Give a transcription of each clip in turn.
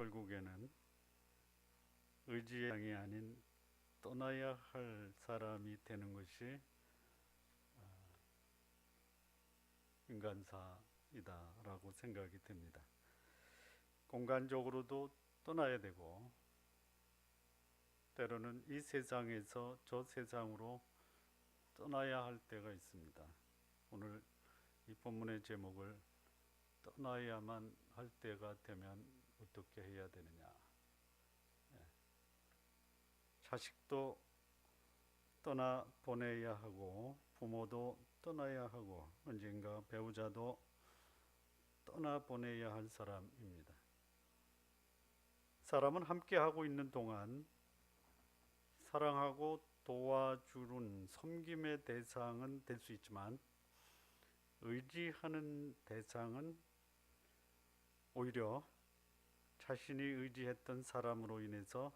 결국에는 의지의 땅이 아닌 떠나야 할 사람이 되는 것이 인간사이다라고 생각이 됩니다. 공간적으로도 떠나야 되고 때로는 이 세상에서 저 세상으로 떠나야 할 때가 있습니다. 오늘 이 본문의 제목을 떠나야만 할 때가 되면 어떻게 해야 되느냐. 자식도 떠나 보내야 하고 부모도 떠나야 하고 언젠가 배우자도 떠나 보내야 할 사람입니다. 사람은 함께 하고 있는 동안 사랑하고 도와주는 섬김의 대상은 될 수 있지만 의지하는 대상은 오히려 자신이 의지했던 사람으로 인해서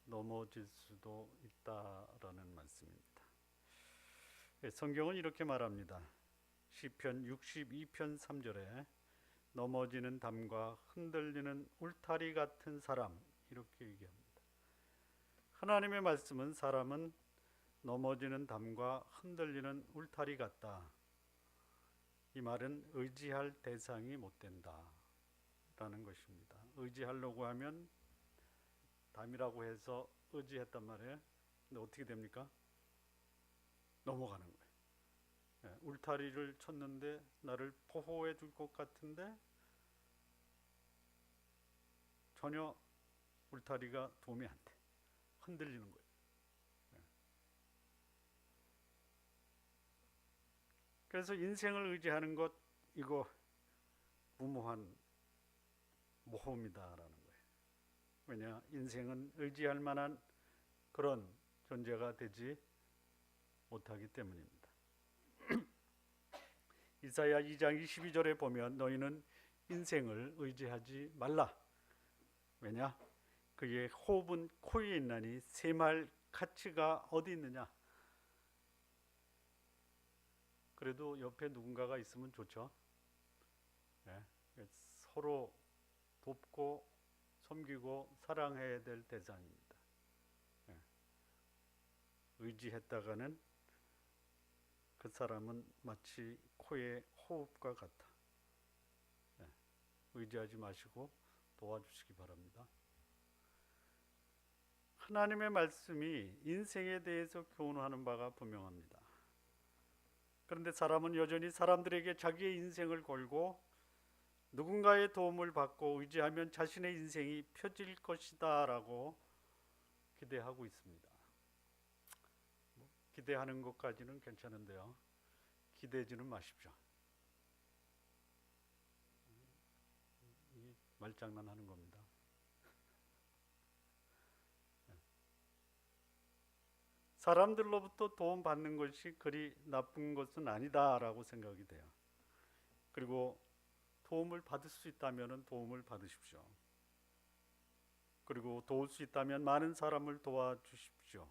넘어질 수도 있다라는 말씀입니다. 성경은 이렇게 말합니다. 시편 62편 3절에 넘어지는 담과 흔들리는 울타리 같은 사람, 이렇게 얘기합니다. 하나님의 말씀은 사람은 넘어지는 담과 흔들리는 울타리 같다. 이 말은 의지할 대상이 못 된다 라는 것입니다. 의지하려고 하면 담이라고 해서 의지했단 말이에요. 근데 어떻게 됩니까? 넘어가는 거예요. 울타리를 쳤는데 나를 보호해 줄 것 같은데 전혀 울타리가 도움이 안 돼. 흔들리는 거예요. 그래서 인생을 의지하는 것, 이거 무모한 모험이다라는 거예요. 왜냐? 인생은 의지할 만한 그런 존재가 되지 못하기 때문입니다. 이사야 2장 22절에 보면 너희는 인생을 의지하지 말라. 왜냐? 그의 호흡은 코에 있나니 셈할 가치가 어디 있느냐. 그래도 옆에 누군가가 있으면 좋죠. 서로 돕고 섬기고 사랑해야 될 대상입니다. 의지했다가는 그 사람은 마치 코의 호흡과 같아. 의지하지 마시고 도와주시기 바랍니다. 하나님의 말씀이 인생에 대해서 교훈하는 바가 분명합니다. 그런데 사람은 여전히 사람들에게 자기의 인생을 걸고 누군가의 도움을 받고 의지하면 자신의 인생이 펴질 것이다 라고 기대하고 있습니다. 기대하는 것까지는 괜찮은데요. 기대지는 마십시오. 말장난하는 겁니다. 사람들로부터 도움 받는 것이 그리 나쁜 것은 아니다라고 생각이 돼요. 그리고 도움을 받을 수 있다면 도움을 받으십시오. 그리고 도울 수 있다면 많은 사람을 도와주십시오.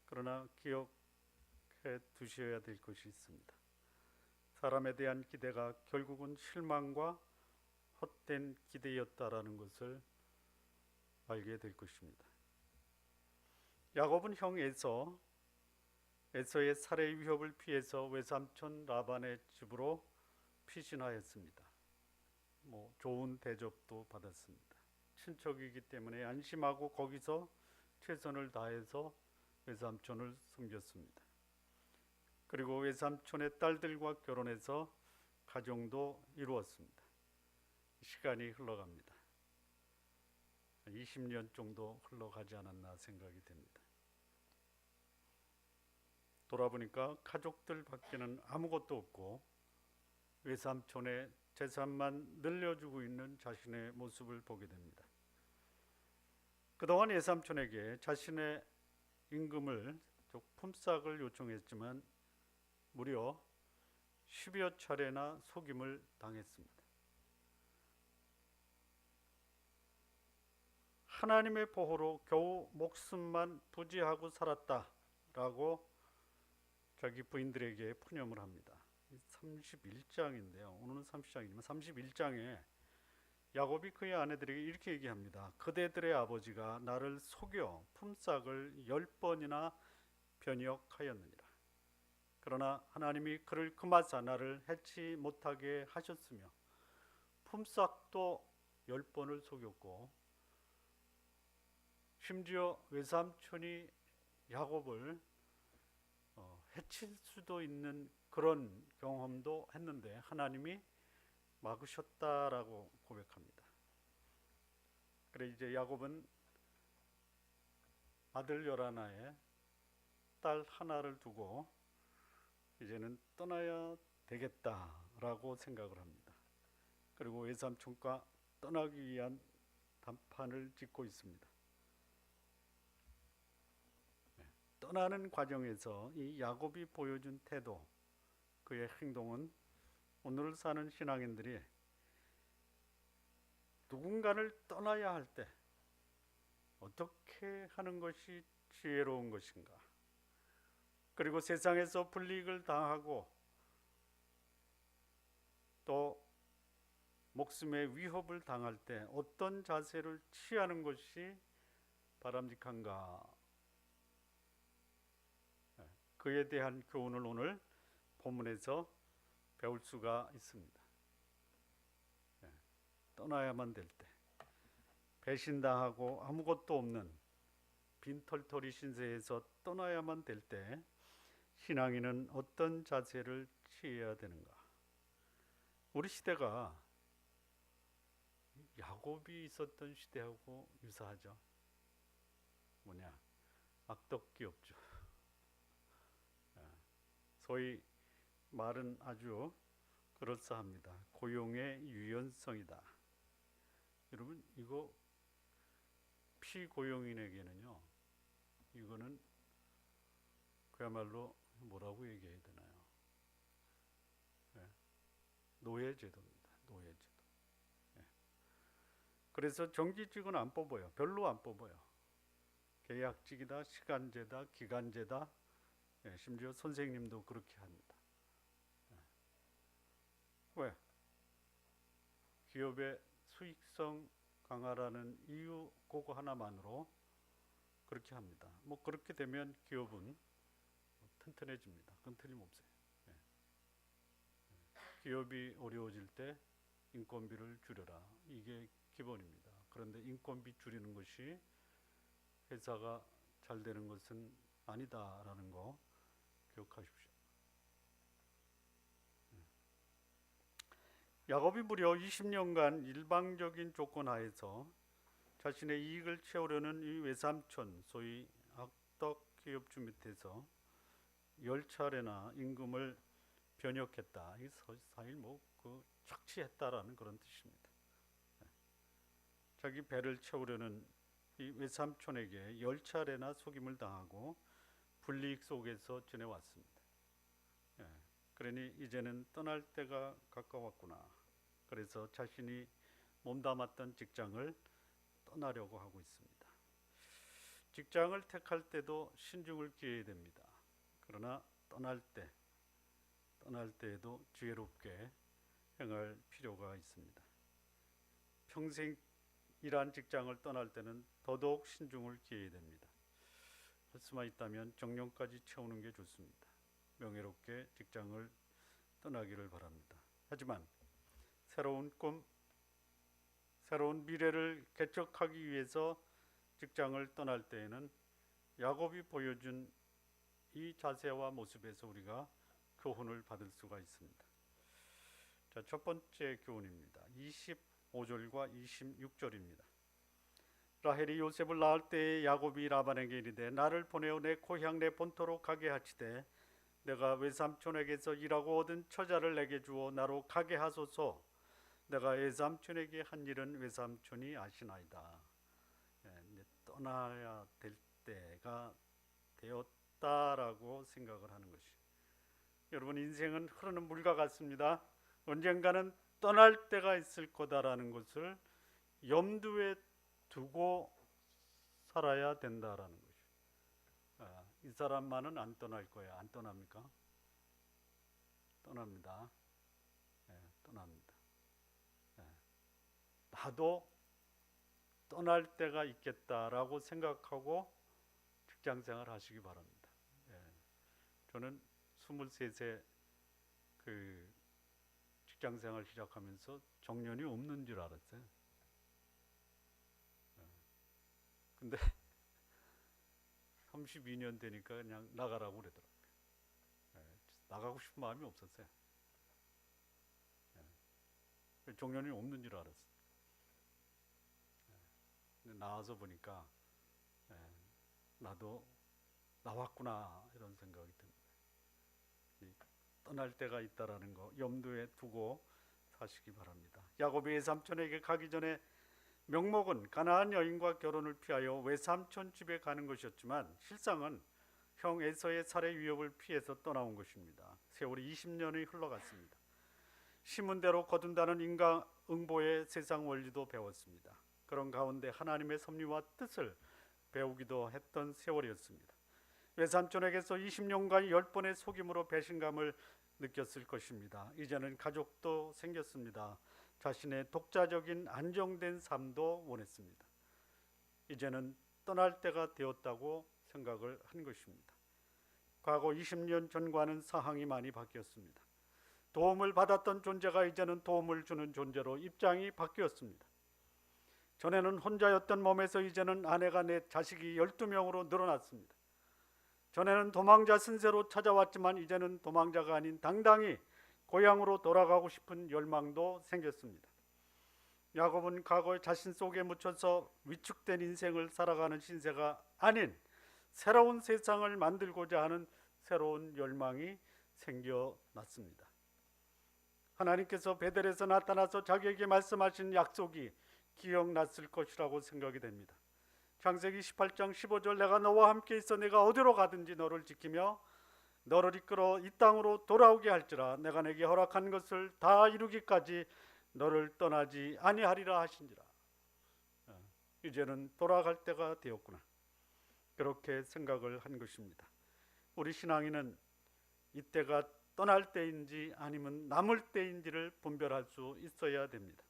그러나 기억해 두셔야 될 것이 있습니다. 사람에 대한 기대가 결국은 실망과 헛된 기대였다라는 것을 알게 될 것입니다. 야곱은 형 에서의 살해 위협을 피해서 외삼촌 라반의 집으로 피신하였습니다. 좋은 대접도 받았습니다. 친척이기 때문에 안심하고 거기서 최선을 다해서 외삼촌을 섬겼습니다. 그리고 외삼촌의 딸들과 결혼해서 가정도 이루었습니다. 시간이 흘러갑니다. 20년 정도 흘러가지 않았나 생각이 됩니다. 돌아보니까 가족들 밖에는 아무것도 없고 외삼촌의 재산만 늘려주고 있는 자신의 모습을 보게 됩니다. 그동안 외삼촌에게 자신의 임금을 품삯을 요청했지만 무려 10여 차례나 속임을 당했습니다. 하나님의 보호로 겨우 목숨만 부지하고 살았다라고 자기 부인들에게 푸념을 합니다. 31장인데요. 오늘은 30장이지만 31장에 야곱이 그의 아내들에게 이렇게 얘기합니다. 그대들의 아버지가 나를 속여 품삯을 10번이나 변역하였느니라. 그러나 하나님이 그를 금하사 나를 해치 못하게 하셨으며 품삯도 10번을 속였고 심지어 외삼촌이 야곱을 해칠 수도 있는 그런 경험도 했는데 하나님이 막으셨다라고 고백합니다. 그래 이제 야곱은 아들 11에 딸 하나를 두고 이제는 떠나야 되겠다라고 생각을 합니다. 그리고 외삼촌과 떠나기 위한 단판을 짓고 있습니다. 떠나는 과정에서 이 야곱이 보여준 태도, 그의 행동은 오늘 사는 신앙인들이 누군가를 떠나야 할 때 어떻게 하는 것이 지혜로운 것인가, 그리고 세상에서 불이익을 당하고 또 목숨의 위협을 당할 때 어떤 자세를 취하는 것이 바람직한가, 그에 대한 교훈을 오늘 본문에서 배울 수가 있습니다. 떠나야만 될 때, 배신당하고 아무것도 없는 빈털터리 신세에서 떠나야만 될 때 신앙인은 어떤 자세를 취해야 되는가? 우리 시대가 야곱이 있었던 시대하고 유사하죠. 뭐냐? 악덕기 없죠. 소위 말은 아주 그럴싸합니다. 고용의 유연성이다. 여러분 이거 피고용인에게는요, 이거는 그야말로 뭐라고 얘기해야 되나요? 노예제도입니다. 노예제도. 그래서 정규직은 안 뽑아요. 별로 안 뽑아요. 계약직이다, 시간제다, 기간제다, 심지어 선생님도 그렇게 합니다. 왜? 기업의 수익성 강화라는 이유 그거 하나만으로 그렇게 합니다. 뭐 그렇게 되면 기업은 튼튼해집니다. 그건 틀림없어요. 기업이 어려워질 때 인건비를 줄여라. 이게 기본입니다. 그런데 인건비 줄이는 것이 회사가 잘 되는 것은 아니다라는 거 기억하십시오. 야곱이 무려 20년간 일방적인 조건 하에서 자신의 이익을 채우려는 이 외삼촌, 소위 악덕 기업주 밑에서 10차례나 임금을 변역했다. 이 사실 그 착취했다라는 그런 뜻입니다. 자기 배를 채우려는 이 외삼촌에게 10차례나 속임을 당하고 불이익 속에서 지내왔습니다. 그러니 이제는 떠날 때가 가까웠구나. 그래서 자신이 몸담았던 직장을 떠나려고 하고 있습니다. 직장을 택할 때도 신중을 기해야 됩니다. 그러나 떠날 때에도 지혜롭게 행할 필요가 있습니다. 평생 일한 직장을 떠날 때는 더더욱 신중을 기해야 됩니다. 할 수만 있다면 정년까지 채우는 게 좋습니다. 명예롭게 직장을 떠나기를 바랍니다. 하지만 새로운 꿈, 새로운 미래를 개척하기 위해서 직장을 떠날 때에는 야곱이 보여준 이 자세와 모습에서 우리가 교훈을 받을 수가 있습니다. 자, 첫 번째 교훈입니다. 25절과 26절입니다. 라헬이 요셉을 낳을 때에 야곱이 라반에게 이르되 나를 보내어 내 고향 내 본토로 가게 하시되 내가 외삼촌에게서 일하고 얻은 처자를 내게 주어 나로 가게 하소서. 내가 외삼촌에게 한 일은 외삼촌이 아시나이다. 이제 떠나야 될 때가 되었다라고 생각을 하는 것이. 여러분 인생은 흐르는 물과 같습니다. 언젠가는 떠날 때가 있을 거다라는 것을 염두에 두고 살아야 된다라는 것이. 이 사람만은 안 떠날 거야. 안 떠납니까? 떠납니다. 떠납니다. 나도 떠날 때가 있겠다라고 생각하고 직장생활 하시기 바랍니다. 예. 저는 23세 그 직장생활 시작하면서 정년이 없는 줄 알았어요. 근데 32년 되니까 그냥 나가라고 그러더라고요. 나가고 싶은 마음이 없었어요. 정년이 없는 줄 알았어요. 근데 나와서 보니까 나도 나왔구나 이런 생각이 듭니다. 떠날 때가 있다라는 거 염두에 두고 사시기 바랍니다. 야곱이 외삼촌에게 가기 전에 명목은 가나안 여인과 결혼을 피하여 외삼촌 집에 가는 것이었지만 실상은 형 에서의 살해 위협을 피해서 떠나온 것입니다. 세월이 20년이 흘러갔습니다. 신문대로 거둔다는 인과응보의 세상 원리도 배웠습니다. 그런 가운데 하나님의 섭리와 뜻을 배우기도 했던 세월이었습니다. 외삼촌에게서 20년간 10번의 속임으로 배신감을 느꼈을 것입니다. 이제는 가족도 생겼습니다. 자신의 독자적인 안정된 삶도 원했습니다. 이제는 떠날 때가 되었다고 생각을 한 것입니다. 과거 20년 전과는 상황이 많이 바뀌었습니다. 도움을 받았던 존재가 이제는 도움을 주는 존재로 입장이 바뀌었습니다. 전에는 혼자였던 몸에서 이제는 아내가 넷, 자식이 12명으로 늘어났습니다. 전에는 도망자 신세로 찾아왔지만 이제는 도망자가 아닌 당당히 고향으로 돌아가고 싶은 열망도 생겼습니다. 야곱은 과거에 자신 속에 묻혀서 위축된 인생을 살아가는 신세가 아닌 새로운 세상을 만들고자 하는 새로운 열망이 생겨났습니다. 하나님께서 베델에서 나타나서 자기에게 말씀하신 약속이 기억났을 것이라고 생각이 됩니다. 창세기 18장 15절 내가 너와 함께 있어 내가 어디로 가든지 너를 지키며 너를 이끌어 이 땅으로 돌아오게 할지라 내가 내게 허락한 것을 다 이루기까지 너를 떠나지 아니하리라 하신지라. 이제는 돌아갈 때가 되었구나. 그렇게 생각을 한 것입니다. 우리 신앙인은 이때가 떠날 때인지 아니면 남을 때인지를 분별할 수 있어야 됩니다.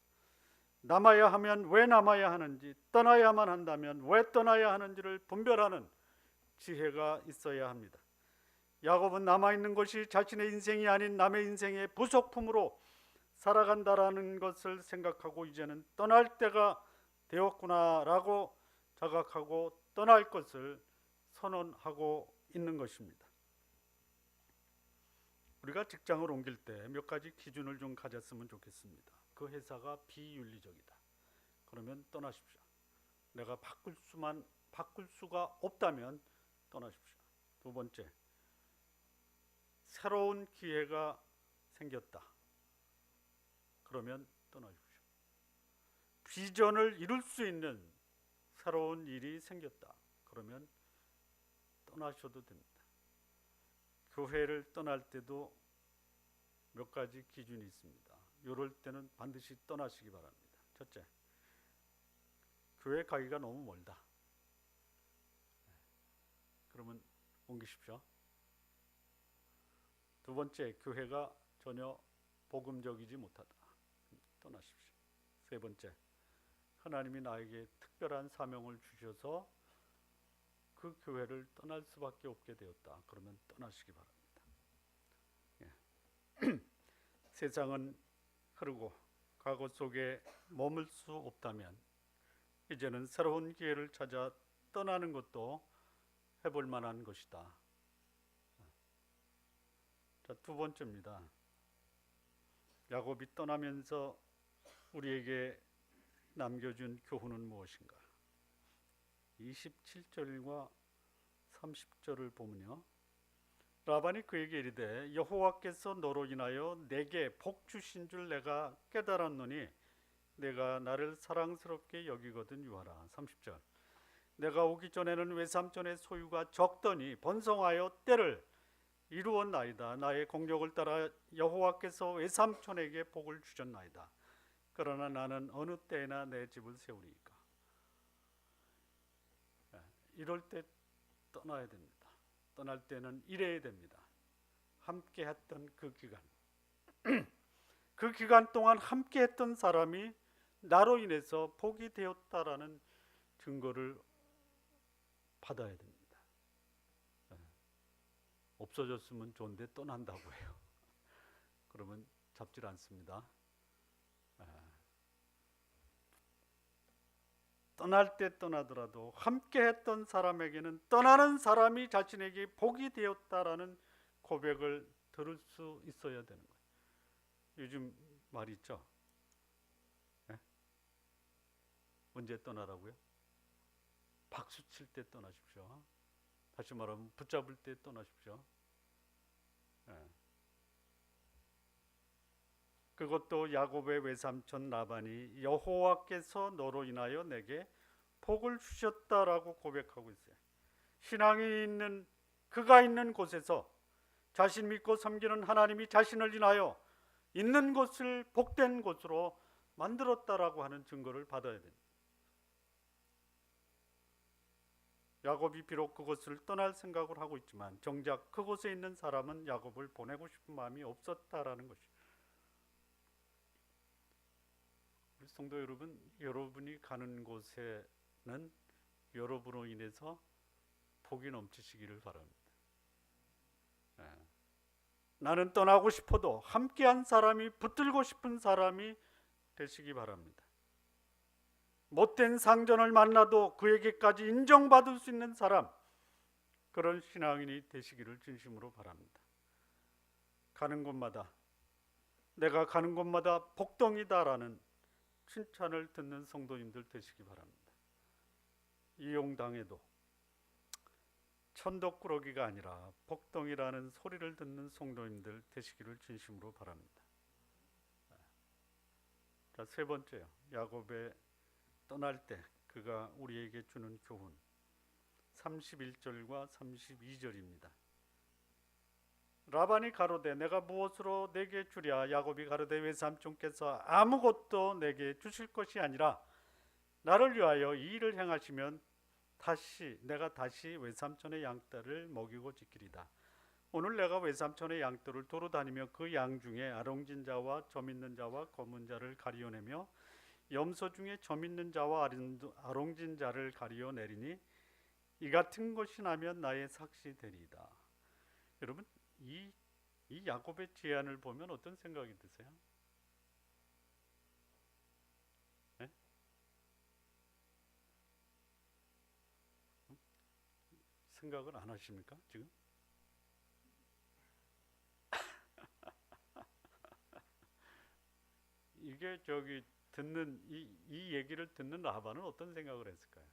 남아야 하면 왜 남아야 하는지, 떠나야만 한다면 왜 떠나야 하는지를 분별하는 지혜가 있어야 합니다. 야곱은 남아있는 것이 자신의 인생이 아닌 남의 인생의 부속품으로 살아간다라는 것을 생각하고 이제는 떠날 때가 되었구나라고 자각하고 떠날 것을 선언하고 있는 것입니다. 우리가 직장을 옮길 때 몇 가지 기준을 좀 가졌으면 좋겠습니다. 그 회사가 비윤리적이다. 그러면 떠나십시오. 내가 바꿀 수가 없다면 떠나십시오. 두 번째, 새로운 기회가 생겼다. 그러면 떠나십시오. 비전을 이룰 수 있는 새로운 일이 생겼다. 그러면 떠나셔도 됩니다. 교회를 떠날 때도 몇 가지 기준이 있습니다. 이럴 때는 반드시 떠나시기 바랍니다. 첫째, 교회 가기가 너무 멀다. 그러면 옮기십시오. 두 번째, 교회가 전혀 복음적이지 못하다. 떠나십시오. 세 번째, 하나님이 나에게 특별한 사명을 주셔서 그 교회를 떠날 수밖에 없게 되었다. 그러면 떠나시기 바랍니다. 세상은 흐르고 과거 속에 머물 수 없다면 이제는 새로운 기회를 찾아 떠나는 것도 해볼 만한 것이다. 자, 두 번째입니다. 야곱이 떠나면서 우리에게 남겨준 교훈은 무엇인가? 27절과 30절을 보면요, 라반이 그에게 이르되 여호와께서 너로 인하여 내게 복 주신 줄 내가 깨달았노니 내가 나를 사랑스럽게 여기거든 유하라. 30절 내가 오기 전에는 외삼촌의 소유가 적더니 번성하여 때를 이루었나이다. 나의 공력을 따라 여호와께서 외삼촌에게 복을 주셨나이다. 그러나 나는 어느 때나 내 집을 세우리이까. 이럴 때 떠나야 됩니다. 떠날 때는 이래야 됩니다. 함께 했던 그 기간 그 기간 동안 함께 했던 사람이 나로 인해서 복이 되었다라는 증거를 받아야 됩니다. 없어졌으면 좋은데 떠난다고 해요. 그러면 잡질 않습니다. 떠날 때 떠나더라도 함께 했던 사람에게는 떠나는 사람이 자신에게 복이 되었다라는 고백을 들을 수 있어야 되는 거예요. 요즘 말 있죠? 네? 언제 떠나라고요? 박수 칠 때 떠나십시오. 다시 말하면 붙잡을 때 떠나십시오. 네. 그것도 야곱의 외삼촌 라반이 여호와께서 너로 인하여 내게 복을 주셨다라고 고백하고 있어요. 신앙이 있는 그가 있는 곳에서 자신 믿고 섬기는 하나님이 자신을 인하여 있는 곳을 복된 곳으로 만들었다라고 하는 증거를 받아야 됩니다. 야곱이 비록 그곳을 떠날 생각을 하고 있지만 정작 그곳에 있는 사람은 야곱을 보내고 싶은 마음이 없었다라는 것이죠. 우리 성도 여러분, 여러분이 가는 곳에는 여러분으로 인해서 복이 넘치시기를 바랍니다. 나는 떠나고 싶어도 함께한 사람이 붙들고 싶은 사람이 되시기 바랍니다. 못된 상전을 만나도 그에게까지 인정받을 수 있는 사람, 그런 신앙인이 되시기를 진심으로 바랍니다. 가는 곳마다 내가 가는 곳마다 복덩이다라는 칭찬을 듣는 성도님들 되시기 바랍니다. 이용당해도 천덕꾸러기가 아니라 복덩이라는 소리를 듣는 성도님들 되시기를 진심으로 바랍니다. 자, 세 번째요. 야곱의 떠날 때 그가 우리에게 주는 교훈 31절과 32절입니다. 라반이 가로되 내가 무엇으로 내게 주랴? 야곱이 가로되 외삼촌께서 아무것도 내게 주실 것이 아니라 나를 위하여 이 일을 행하시면 내가 다시 외삼촌의 양떼를 먹이고 지키리다. 오늘 내가 외삼촌의 양떼를 도로 다니며 그 양 중에 아롱진 자와 점 있는 자와 검은 자를 가리어내며 염소 중에 점 있는 자와 아롱진 자를 가리어내리니 이 같은 것이 나면 나의 삭시 되리이다. 여러분, 이 야곱의 제안을 보면 어떤 생각이 드세요? 네? 생각을 안 하십니까 지금? 이게 듣는 이 얘기를 듣는 라반은 어떤 생각을 했을까요?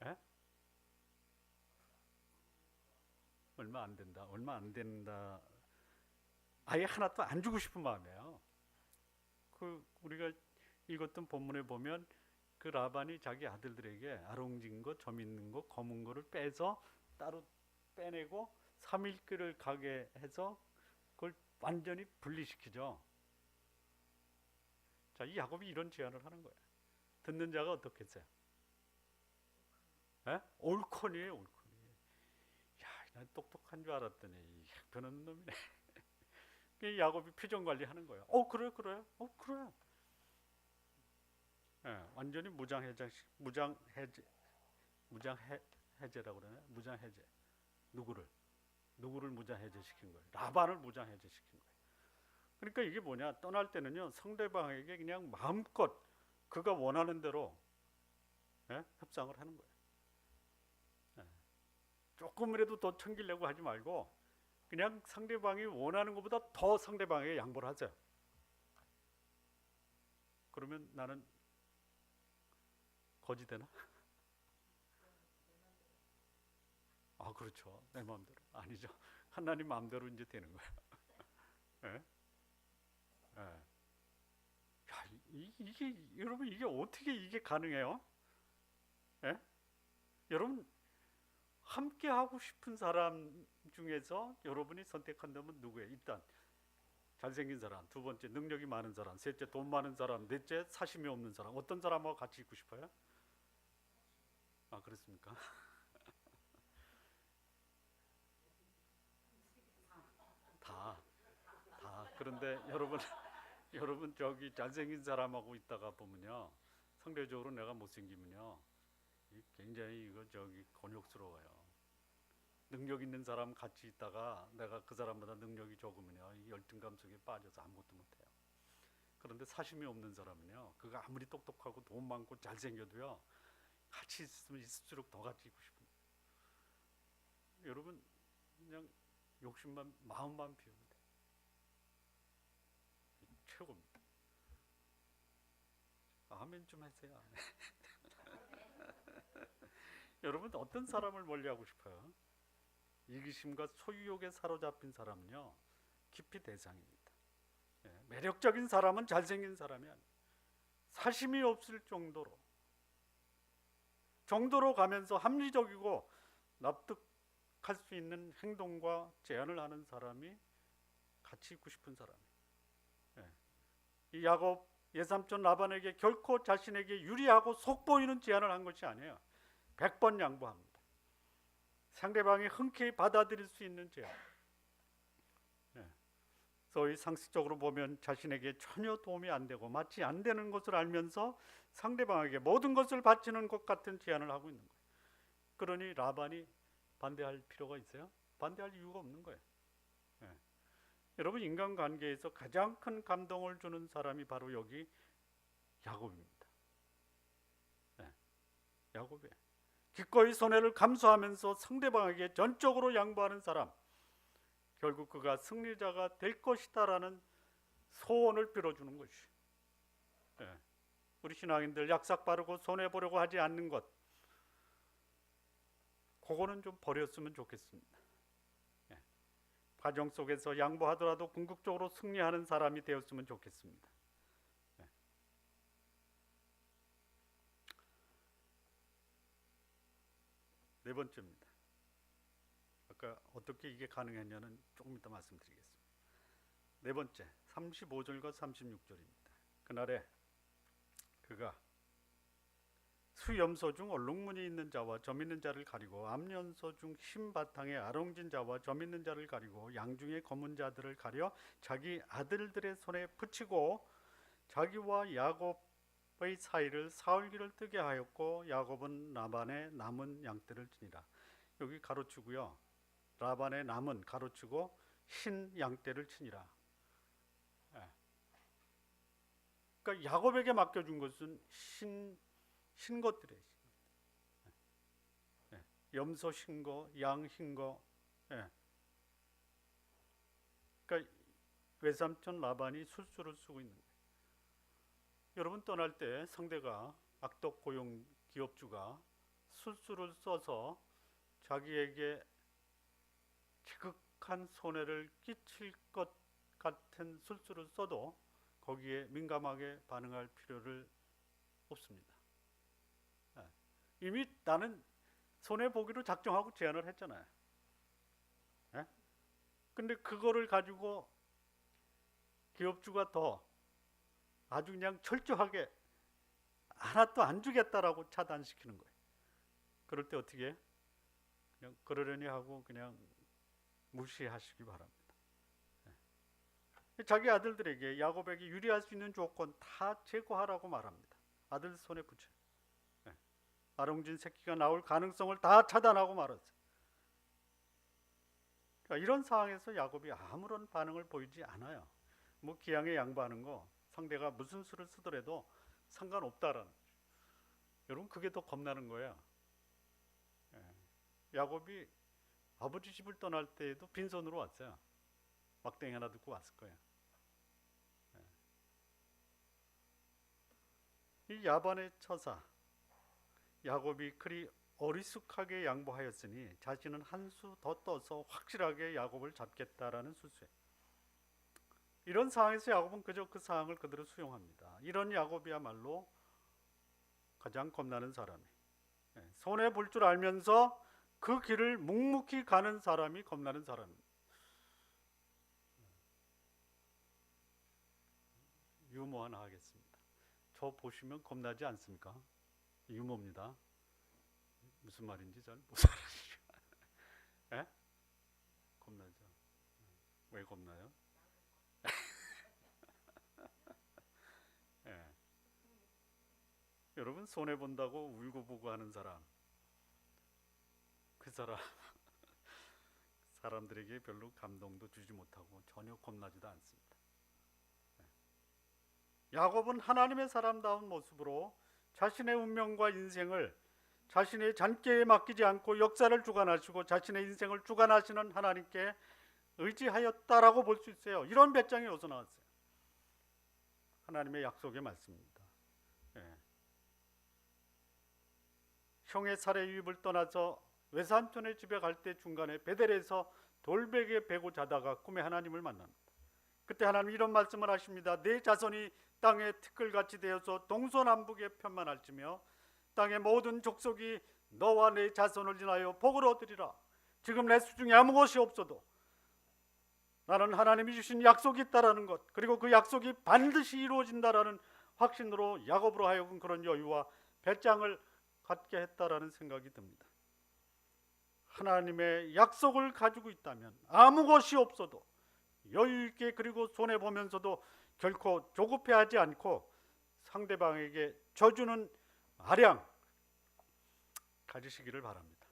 에? 얼마 안 된다. 아예 하나도 안 주고 싶은 마음이에요. 우리가 읽었던 본문에 보면 그 라반이 자기 아들들에게 아롱진 거, 점 있는 거, 검은 거를 빼서 따로 빼내고 3일길을 가게 해서 그걸 완전히 분리시키죠. 자, 이 야곱이 이런 제안을 하는 거예요. 듣는 자가 어떻겠어요? 올콘이에요, 올콘이. 야, 난 똑똑한 줄 알았더니 변하는 놈이네. 야곱이 표정 관리하는 거예요. 그래. 완전히 무장해제라고 그러네. 무장해제. 누구를 무장해제시킨 거예요? 라반을 무장해제시킨 거예요. 그러니까 이게 뭐냐? 떠날 때는요, 상대방에게 그냥 마음껏 그가 원하는 대로 협상을 하는 거예요. 조금이라도 더 챙기려고 하지 말고 그냥 상대방이 원하는 것보다 더 상대방에게 양보를 하세요. 그러면 나는 거지 되나? 그렇죠. 내 마음대로. 아니죠. 하나님 마음대로 이제 되는 거예요. 야, 여러분, 이게 어떻게 이게 가능해요? 여러분, 함께 하고 싶은 사람 중에서 여러분이 선택한다면 누구예요? 일단 잘생긴 사람, 두 번째 능력이 많은 사람, 셋째 돈 많은 사람, 넷째 사심이 없는 사람. 어떤 사람하고 같이 있고 싶어요? 그렇습니까? 다. 그런데 여러분, 여러분 저기 잘생긴 사람하고 있다가 보면요, 상대적으로 내가 못생기면요, 굉장히 이거 저기 곤욕스러워요. 능력 있는 사람 같이 있다가 내가 그 사람보다 능력이 적으면요, 이 열등감 속에 빠져서 아무것도 못해요. 그런데 사심이 없는 사람은요, 그가 아무리 똑똑하고 돈 많고 잘생겨도요, 같이 있으면 있을수록 더 같이 있고 싶은. 여러분 그냥 욕심만 마음만 비우면 돼. 최고입니다. 아멘 좀 하세요. 여러분 어떤 사람을 멀리하고 싶어요? 이기심과 소유욕에 사로잡힌 사람은요, 깊이 대상입니다. 매력적인 사람은 잘생긴 사람이 아니에요. 사심이 없을 정도로 가면서 합리적이고 납득할 수 있는 행동과 제안을 하는 사람이 같이 있고 싶은 사람이에요. 이 야곱 예삼촌 라반에게 결코 자신에게 유리하고 속보이는 제안을 한 것이 아니에요. 100번 양보합니다. 상대방이 흔쾌히 받아들일 수 있는 제안. 소위 상식적으로 보면 자신에게 전혀 도움이 안 되고 마치 안 되는 것을 알면서 상대방에게 모든 것을 바치는 것 같은 제안을 하고 있는 거예요. 그러니 라반이 반대할 필요가 있어요? 반대할 이유가 없는 거예요. 여러분 인간관계에서 가장 큰 감동을 주는 사람이 바로 여기 야곱입니다. 야곱이에요. 기꺼이 손해를 감수하면서 상대방에게 전적으로 양보하는 사람, 결국 그가 승리자가 될 것이다라는 소원을 빌어주는 것이. 우리 신앙인들 약삭 바르고 손해 보려고 하지 않는 것, 그거는 좀 버렸으면 좋겠습니다. 과정 속에서 양보하더라도 궁극적으로 승리하는 사람이 되었으면 좋겠습니다. 네 번째입니다. 아까 어떻게 이게 가능했냐는 조금 이따 말씀드리겠습니다. 네 번째, 35절과 36절입니다. 그날에 그가 수염소 중 얼룩무늬 있는 자와 점 있는 자를 가리고 암연소 중 흰 바탕에 아롱진 자와 점 있는 자를 가리고 양 중에 검은 자들을 가려 자기 아들들의 손에 붙이고 자기와 야곱의 사이를 사흘기를 뜨게 하였고 야곱은 라반의 남은 양떼를 치니라. 여기 가로치고요, 라반의 남은 가로치고 흰 양떼를 치니라. 그러니까 야곱에게 맡겨준 것은 흰 것들이에요. 염소 흰 거, 양 흰 거. 그러니까 외삼촌 라반이 술수를 쓰고 있는 거예요. 여러분 떠날 때 상대가 악덕 고용 기업주가 술수를 써서 자기에게 지극한 손해를 끼칠 것 같은 술수를 써도 거기에 민감하게 반응할 필요를 없습니다. 이미 나는 손해보기로 작정하고 제안을 했잖아요. 근데 그거를 가지고 기업주가 더 아주 그냥 철저하게 하나도 안 주겠다라고 차단시키는 거예요. 그럴 때 어떻게 해? 그냥 그러려니 하고 그냥 무시하시기 바랍니다. 자기 아들들에게 야곱에게 유리할 수 있는 조건 다 제거하라고 말합니다. 아들 손에 붙여. 아롱진 새끼가 나올 가능성을 다 차단하고 말았어요. 그러니까 이런 상황에서 야곱이 아무런 반응을 보이지 않아요. 뭐 기양에 양보하는 거 상대가 무슨 수를 쓰더라도 상관없다라는 거죠. 여러분 그게 더 겁나는 거예요. 야곱이 아버지 집을 떠날 때에도 빈손으로 왔어요. 막대기 하나 듣고 왔을 거예요. 이 야반의 처사 야곱이 그리 어리숙하게 양보하였으니 자신은 한 수 더 떠서 확실하게 야곱을 잡겠다라는 수수예요. 이런 상황에서 야곱은 그저 그 상황을 그대로 수용합니다. 이런 야곱이야말로 가장 겁나는 사람이, 손해 볼 줄 알면서 그 길을 묵묵히 가는 사람이 겁나는 사람입니다. 유머 하나 하겠습니다. 저 보시면 겁나지 않습니까? 유머입니다. 무슨 말인지 잘 못 알아듣죠. 겁나죠? 왜 겁나요? 여러분, 손해 본다고 울고 보고 하는 사람, 그 사람 사람들에게 별로 감동도 주지 못하고 전혀 겁나지도 않습니다. 야곱은 하나님의 사람다운 모습으로 자신의 운명과 인생을 자신의 잔꾀에 맡기지 않고 역사를 주관하시고 자신의 인생을 주관하시는 하나님께 의지하였다라고 볼 수 있어요. 이런 배짱이 어디서 나왔어요? 하나님의 약속의 말씀입니다. 예. 형의 살해 유입을 떠나서 외삼촌의 집에 갈 때 중간에 베델에서 돌베개에 베고 자다가 꿈에 하나님을 만납니다. 그때 하나님 이런 말씀을 하십니다. 내 자손이 땅의 티끌같이 되어서 동서남북에 편만할지며 땅의 모든 족속이 너와 내 자손을 인하여 복을 얻으리라. 지금 내 수중에 아무 것이 없어도 나는 하나님이 주신 약속이 있다라는 것, 그리고 그 약속이 반드시 이루어진다라는 확신으로 야곱으로 하여금 그런 여유와 배짱을 갖게 했다라는 생각이 듭니다. 하나님의 약속을 가지고 있다면 아무 것이 없어도 여유 있게, 그리고 손해 보면서도 결코 조급해하지 않고 상대방에게 져주는 아량 가지시기를 바랍니다.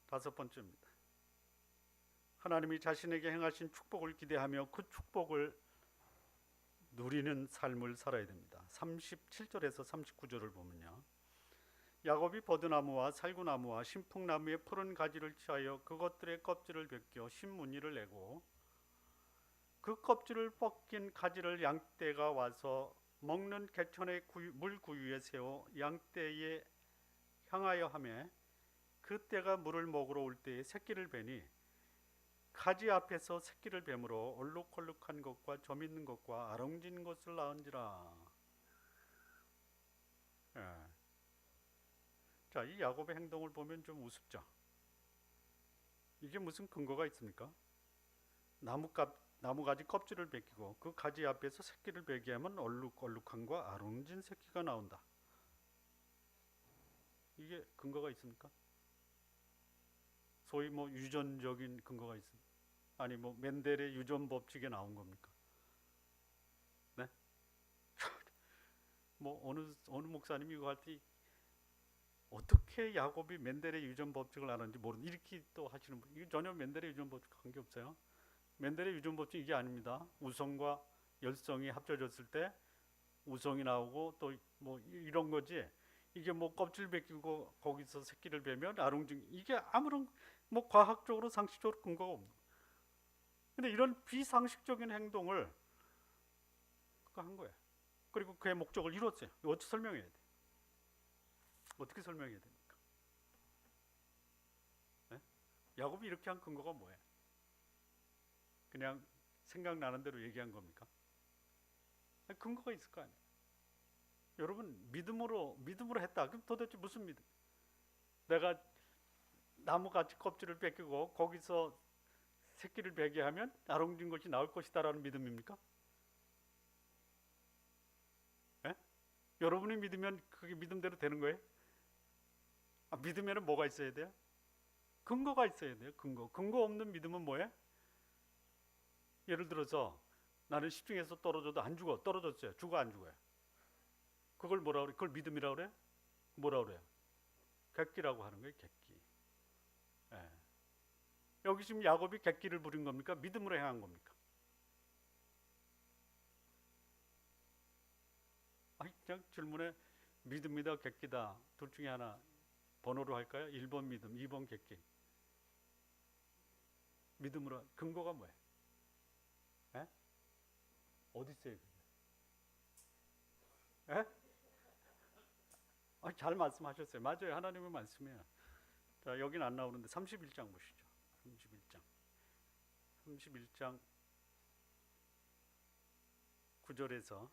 다섯 번째입니다. 하나님이 자신에게 행하신 축복을 기대하며 그 축복을 누리는 삶을 살아야 됩니다. 37절에서 39절을 보면요, 야곱이 버드나무와 살구나무와 신풍나무의 푸른 가지를 취하여 그것들의 껍질을 벗겨 신무늬를 내고 그 껍질을 벗긴 가지를 양떼가 와서 먹는 개천의 물구유에 세워 양떼에 향하여 하매 그 떼가 물을 먹으러 올 때에 새끼를 베니 가지 앞에서 새끼를 뱀으로 얼룩덜룩한 것과 점 있는 것과 아롱진 것을 낳은지라. 예. 자, 이 야곱의 행동을 보면 좀 우습죠. 이게 무슨 근거가 있습니까? 나무가지 껍질을 벗기고 그 가지 앞에서 새끼를 베게 하면 얼룩덜룩한과 아롱진 새끼가 나온다. 이게 근거가 있습니까? 소위 뭐 유전적인 근거가 있습니까? 아니 뭐 멘델의 유전 법칙에 나온 겁니까? 네? 뭐 어느 목사님이 이거 할 때 어떻게 야곱이 멘델의 유전 법칙을 아는지 모르는 이렇게 또 하시는 분, 이게 전혀 멘델의 유전 법칙 관계 없어요. 멘델의 유전 법칙 이게 아닙니다. 우성과 열성이 합쳐졌을 때 우성이 나오고 또 뭐 이런 거지. 이게 뭐 껍질 벗기고 거기서 새끼를 베면 아롱진, 이게 아무런 뭐 과학적으로 상식적으로 근거가 없는. 근데 이런 비상식적인 행동을 한 거예요. 그리고 그의 목적을 이뤘어요. 어떻게 설명해야 돼? 어떻게 설명해야 됩니까? 네? 야곱이 이렇게 한 근거가 뭐예요? 그냥 생각나는 대로 얘기한 겁니까? 근거가 있을 거 아니에요. 여러분, 믿음으로 했다. 그럼 도대체 무슨 믿음? 내가 나무같이 껍질을 벗기고 거기서 새끼를 베게 하면 아롱진 것이 나올 것이다라는 믿음입니까? 예? 여러분이 믿으면 그게 믿음대로 되는 거예요? 믿으면 뭐가 있어야 돼요? 근거가 있어야 돼요. 근거 없는 믿음은 뭐예요? 예를 들어서 나는 시중에서 떨어져도 안 죽어. 떨어졌어요. 죽어 안 죽어요? 그걸 뭐라 그래? 그걸 믿음이라고 그래? 뭐라 그래요? 객기라고 하는 거예요. 객기. 예. 여기 지금 야곱이 객기를 부린 겁니까? 믿음으로 행한 겁니까? 그냥 질문에 믿음이다 객기다 둘 중에 하나 번호로 할까요? 1번 믿음, 2번 객기. 믿음으로 근거가 뭐예요? 에? 어디 있어요? 에? 잘 말씀하셨어요. 맞아요. 하나님의 말씀이에요. 자, 여긴 안 나오는데 31장 보시죠. 31장 9절에서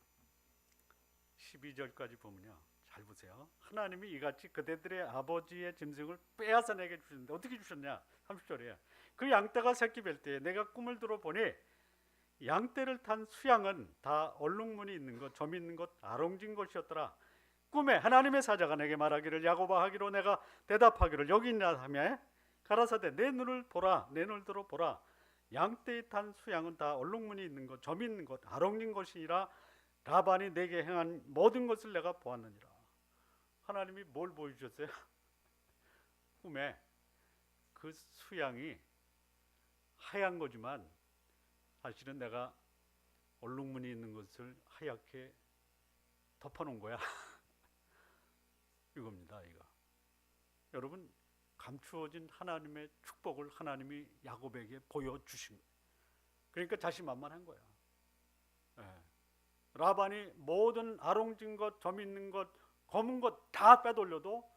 12절까지 보면요, 잘 보세요. 하나님이 이같이 그대들의 아버지의 짐승을 빼앗아 내게 주셨는데 어떻게 주셨냐? 30절에 그 양떼가 새끼 뵐 때 내가 꿈을 들어보니 양떼를 탄 수양은 다 얼룩무늬 있는 것, 점 있는 것, 아롱진 것이었더라. 꿈에 하나님의 사자가 내게 말하기를 야곱아 하기로 내가 대답하기를 여기 있냐 하며 가라사대 내 눈을 보라, 내 눈을 들어 보라. 양떼에 탄 수양은 다 얼룩무늬 있는 것, 점 있는 것, 아롱진 것이니라. 라반이 내게 행한 모든 것을 내가 보았느니라. 하나님이 뭘 보여주셨어요? 꿈에 그 수양이 하얀 거지만 사실은 내가 얼룩무늬 있는 것을 하얗게 덮어놓은 거야. 이겁니다. 이거. 여러분, 감추어진 하나님의 축복을 하나님이 야곱에게 보여주신 거예요. 그러니까 자신만만한 거야. 예. 라반이 모든 아롱진 것, 점 있는 것, 검은 것 다 빼돌려도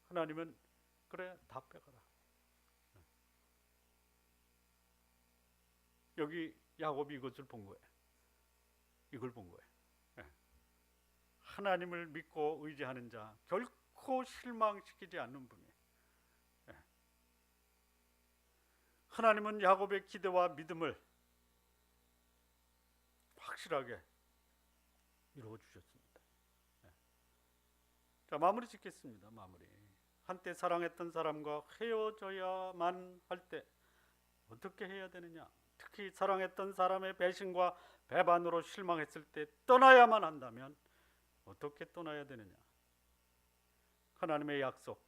하나님은 그래, 다 빼가라. 여기 야곱이 이것을 본 거예요. 이걸 본 거예요. 예. 하나님을 믿고 의지하는 자 결코 실망시키지 않는 분이에요. 예. 하나님은 야곱의 기대와 믿음을 확실하게 이루어 주셨습니다. 예. 자, 마무리 짓겠습니다. 마무리. 한때 사랑했던 사람과 헤어져야만 할 때 어떻게 해야 되느냐? 특히 사랑했던 사람의 배신과 배반으로 실망했을 때 떠나야만 한다면 어떻게 떠나야 되느냐? 하나님의 약속,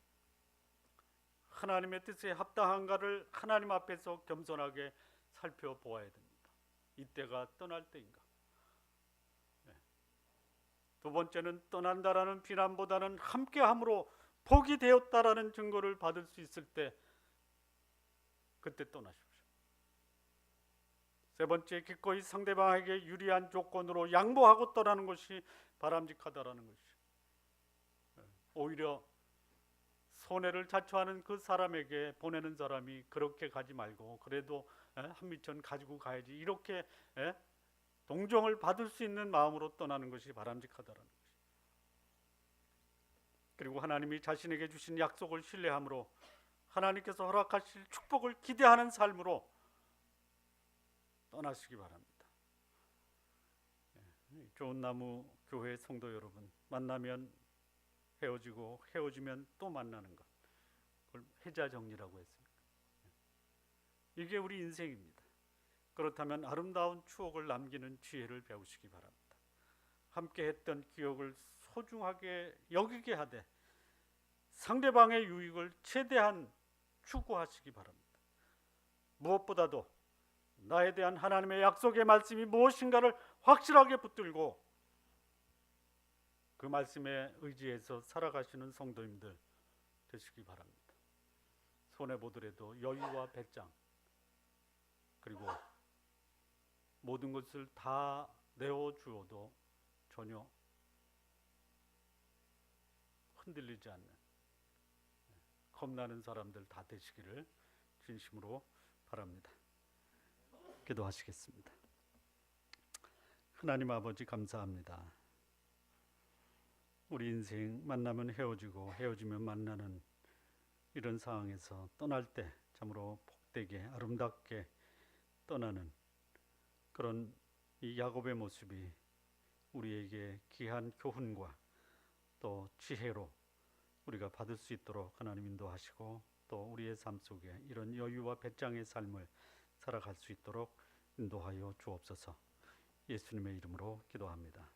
하나님의 뜻에 합당한가를 하나님 앞에서 겸손하게 살펴보아야 됩니다. 이때가 떠날 때인가? 두 번째는 떠난다라는 비난보다는 함께함으로 복이 되었다라는 증거를 받을 수 있을 때 그때 떠나십시오. 세 번째, 기꺼이 상대방에게 유리한 조건으로 양보하고 떠나는 것이 바람직하다라는 것이. 오히려 손해를 자초하는 그 사람에게 보내는 사람이 그렇게 가지 말고 그래도 한 미천 가지고 가야지, 이렇게 동정을 받을 수 있는 마음으로 떠나는 것이 바람직하다라는 것이. 그리고 하나님이 자신에게 주신 약속을 신뢰함으로 하나님께서 허락하실 축복을 기대하는 삶으로 떠나시기 바랍니다. 좋은 나무 교회 성도 여러분, 만나면 헤어지고 헤어지면 또 만나는 것, 그걸 해자정리라고 했습니다. 이게 우리 인생입니다. 그렇다면 아름다운 추억을 남기는 지혜를 배우시기 바랍니다. 함께 했던 기억을 소중하게 여기게 하되 상대방의 유익을 최대한 추구하시기 바랍니다. 무엇보다도 나에 대한 하나님의 약속의 말씀이 무엇인가를 확실하게 붙들고 그 말씀에 의지해서 살아가시는 성도님들 되시기 바랍니다. 손해보더라도 여유와 배짱, 그리고 모든 것을 다 내어주어도 전혀 흔들리지 않는 겁나는 사람들 다 되시기를 진심으로 바랍니다. 기도하시겠습니다. 하나님 아버지, 감사합니다. 우리 인생 만나면 헤어지고 헤어지면 만나는 이런 상황에서 떠날 때 참으로 복되게 아름답게 떠나는 그런 이 야곱의 모습이 우리에게 귀한 교훈과 또 지혜로 우리가 받을 수 있도록 하나님 인도하시고, 또 우리의 삶 속에 이런 여유와 배짱의 삶을 살아갈 수 있도록 인도하여 주옵소서. 예수님의 이름으로 기도합니다.